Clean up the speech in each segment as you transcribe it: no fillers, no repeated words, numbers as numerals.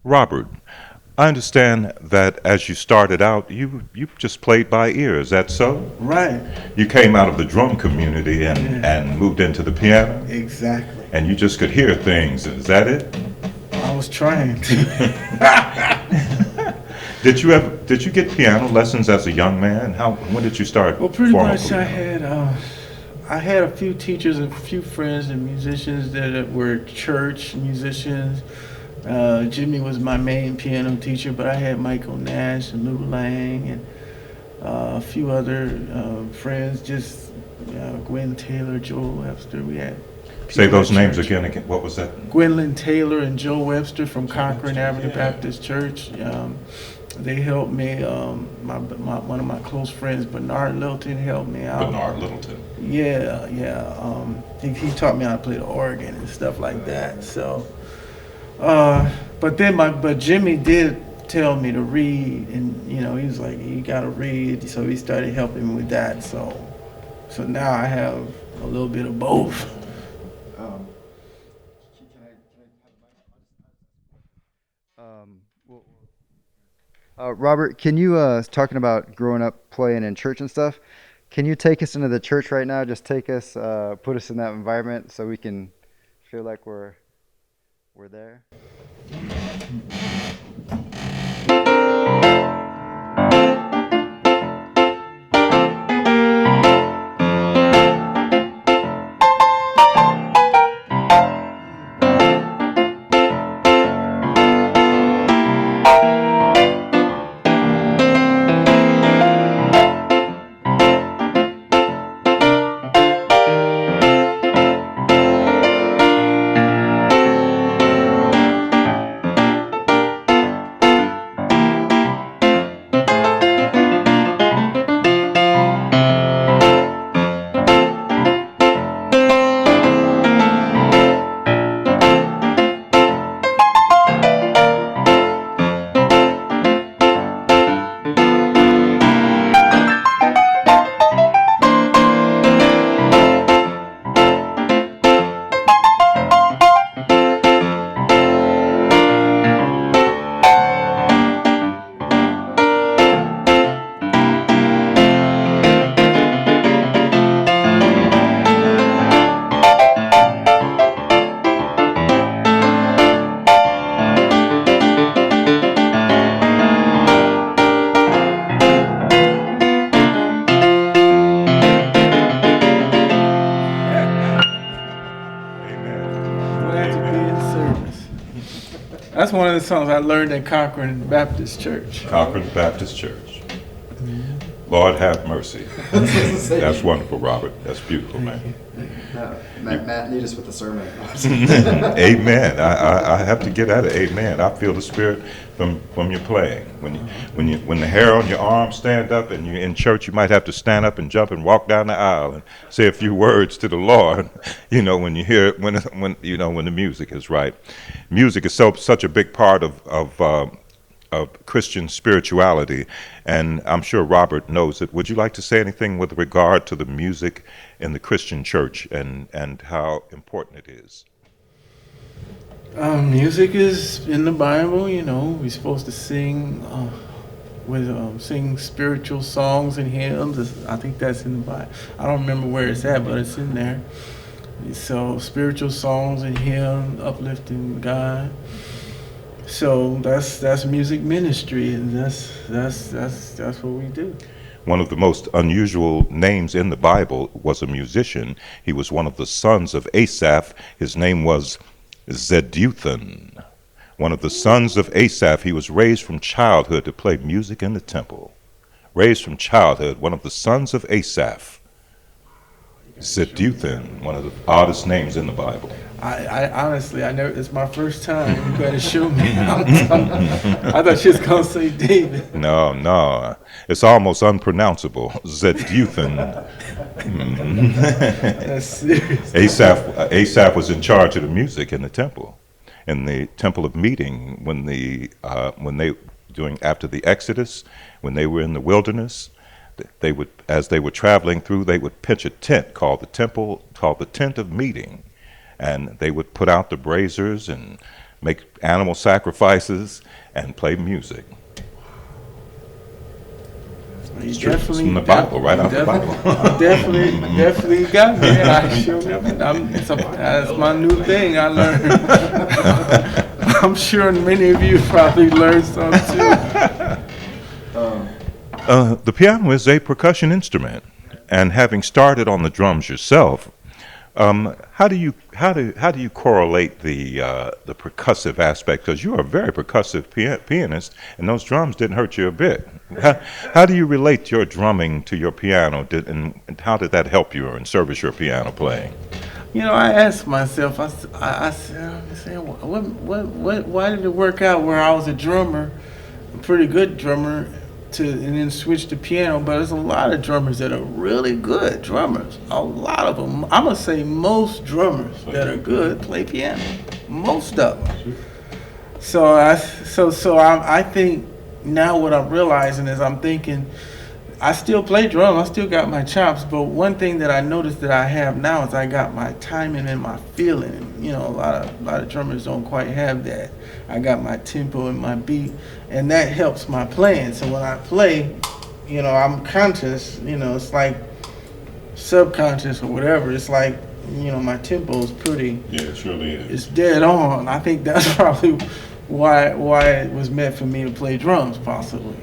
Robert, I understand that as you started out, you just played by ear. Is that so? Right. You came out of the drum community Yeah. and moved into the piano, Exactly. and you just could hear things. Is that it? I was trying to. Did you get piano lessons as a young man? When did you start Well, pretty formal much I had a few teachers and a few friends and musicians that were church musicians. Jimmy was my main piano teacher, but I had Michael Nash and Lou Lang and a few other friends, just Gwen Taylor, Joel Webster. We had Say people those at names church. again. Again, what was that? Gwendolyn Taylor and Joe Webster from Cochran Avenue Baptist Church. They helped me. One of my close friends, Bernard Littleton, helped me out. Bernard Littleton. Yeah, yeah. He taught me how to play the organ and stuff like that. So, but Jimmy did tell me to read, and he was like, you gotta read. So he started helping me with that. So now I have a little bit of both. Um, well, Robert, can you, talking about growing up playing in church and stuff, can you take us into the church right now? Just take us, put us in that environment so we can feel like we're there. Glad to be in service. That's one of the songs I learned at Cochran Baptist Church. Cochran Baptist Church. Lord have mercy. That's wonderful, Robert. That's beautiful, man. Matt, lead us with the sermon. Amen. I have to get at it. Amen. I feel the spirit from your playing. When the hair on your arm stand up and you're in church, you might have to stand up and jump and walk down the aisle and say a few words to the Lord. When you hear when the music is right. Music is such a big part of Christian spirituality, and I'm sure Robert knows it. Would you like to say anything with regard to the music in the Christian church and how important it is? Music is in the Bible. We're supposed to sing sing spiritual songs and hymns. I think that's in the Bible. I don't remember where it's at, but it's in there. So spiritual songs and hymns, uplifting God. So that's music ministry, and that's what we do. One of the most unusual names in the Bible was a musician. He was one of the sons of Asaph. His name was Zeduthun. One of the sons of Asaph. He was raised from childhood to play music in the temple. Raised from childhood, one of the sons of Asaph. Zeduthun, one of the oddest names in the Bible. I honestly, I never. It's my first time. You better show me. I thought she was gonna say David. No, it's almost unpronounceable. Zeduthun. That's serious. Asaph was in charge of the music in the temple of meeting after the Exodus, when they were in the wilderness. They would, as they were traveling through, they would pitch a tent called the tent of meeting, and they would put out the braziers and make animal sacrifices, and play music. You True. It's definitely from the Bible, right out the Bible. definitely got me. I sure never. That's my new thing. I learned. I'm sure many of you probably learned something too. The piano is a percussion instrument, and having started on the drums yourself, how do you correlate the percussive aspect? Because you are a very percussive pianist, and those drums didn't hurt you a bit. How do you relate your drumming to your piano, and how did that help you and service your piano playing? You know, I asked myself. I said, why did it work out where I was a drummer, a pretty good drummer, and then switch to piano? But there's a lot of drummers that are really good drummers. A lot of them. I'm gonna say most drummers that are good play piano. Most of them. So I think now what I'm realizing is I'm thinking I still play drums. I still got my chops. But one thing that I noticed that I have now is I got my timing and my feeling. You know, a lot of drummers don't quite have that. I got my tempo and my beat, and that helps my playing. So when I play, you know, I'm conscious. You know, it's like subconscious or whatever. It's like, you know, my tempo is pretty. Yeah, it surely is. It's dead on. I think that's probably why it was meant for me to play drums, possibly.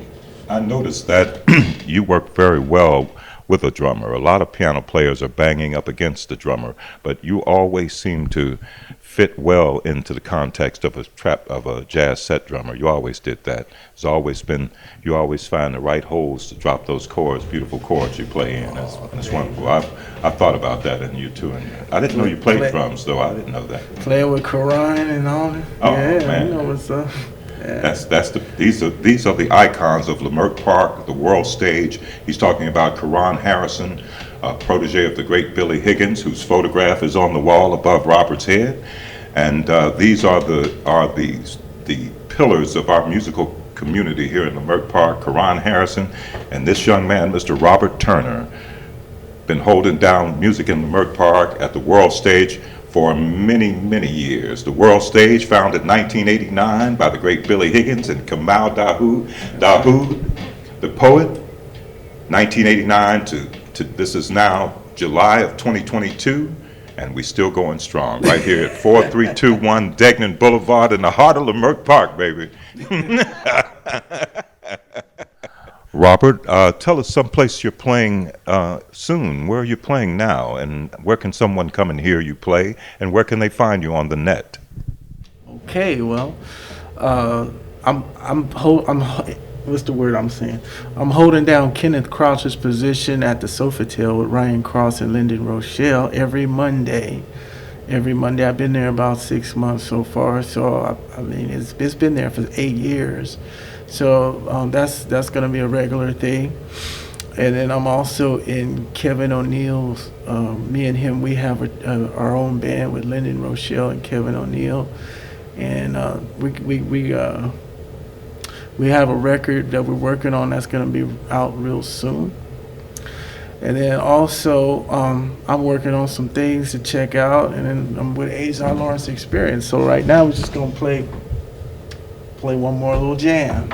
I noticed that you work very well with a drummer. A lot of piano players are banging up against the drummer, but you always seem to fit well into the context of a jazz set drummer. You always did that. You always find the right holes to drop those chords, beautiful chords you play in. That's wonderful. I've thought about that in you too. And I didn't know you played drums, though. I didn't know that. Playing with Quran and all that. Oh, yeah, man. you know what's up. Yeah. These are the icons of Leimert Park, the world stage. He's talking about Karan Harrison, a protege of the great Billy Higgins, whose photograph is on the wall above Robert's head. And these are the pillars of our musical community here in Leimert Park. Karan Harrison and this young man, Mr. Robert Turner, been holding down music in Leimert Park at the world stage for many, many years. The world stage, founded in 1989 by the great Billy Higgins and Kamal Dahoud, the poet, 1989 to this is now July of 2022, and we still going strong right here at 4321 Degnan Boulevard in the heart of Leimert Park, baby. Robert, tell us someplace you're playing soon. Where are you playing now, and where can someone come and hear you play, and where can they find you on the net? Okay, well, what's the word I'm saying? I'm holding down Kenneth Crouch's position at the Sofitel with Ryan Cross and Lyndon Rochelle every Monday. I've been there about 6 months so far. So I mean, it's been there for 8 years. So that's going to be a regular thing. And then I'm also in Kevin O'Neill's. Me and him, we have our own band with Lyndon Rochelle and Kevin O'Neill, and we have a record that we're working on that's going to be out real soon. And then also I'm working on some things to check out, and then I'm with Azar Lawrence Experience. So right now we're just going to play one more little jam.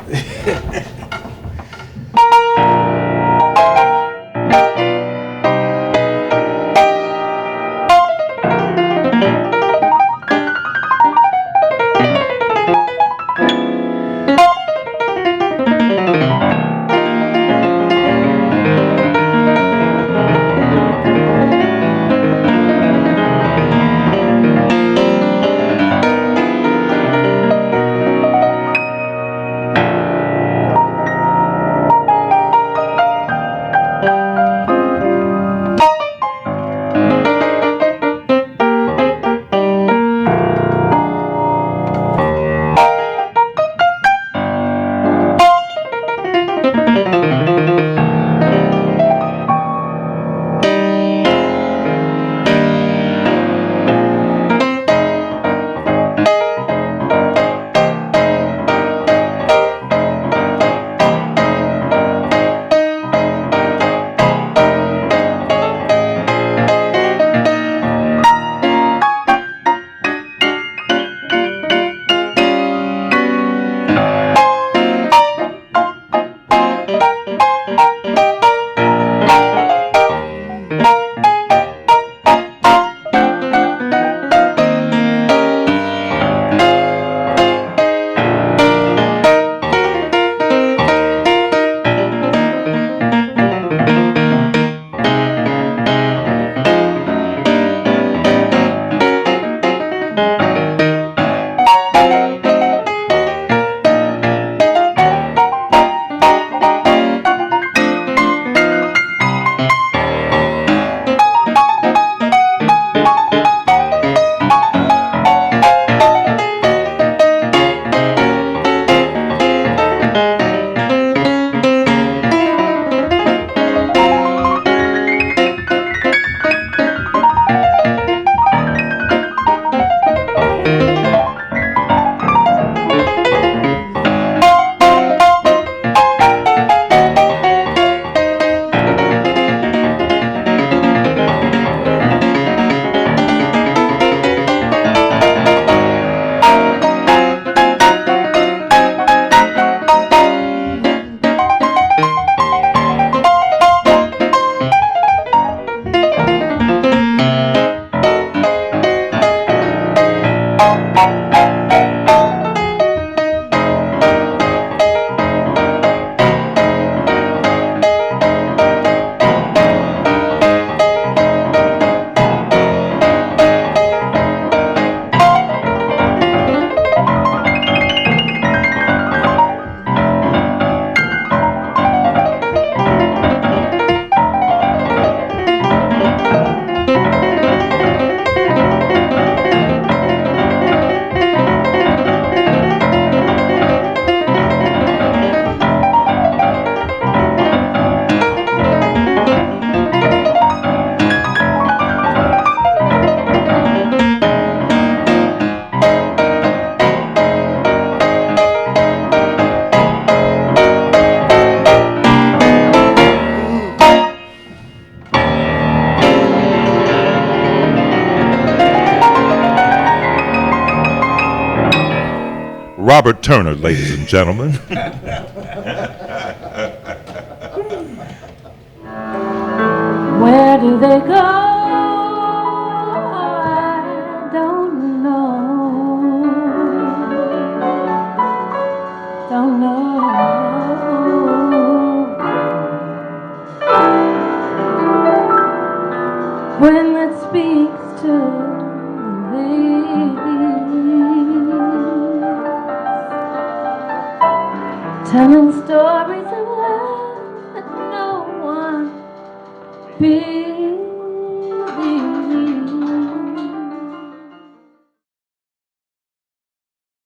Robert Turner, ladies and gentlemen. Where do they go? I don't know. Don't know. When that speaks to thee, telling stories of love that no one be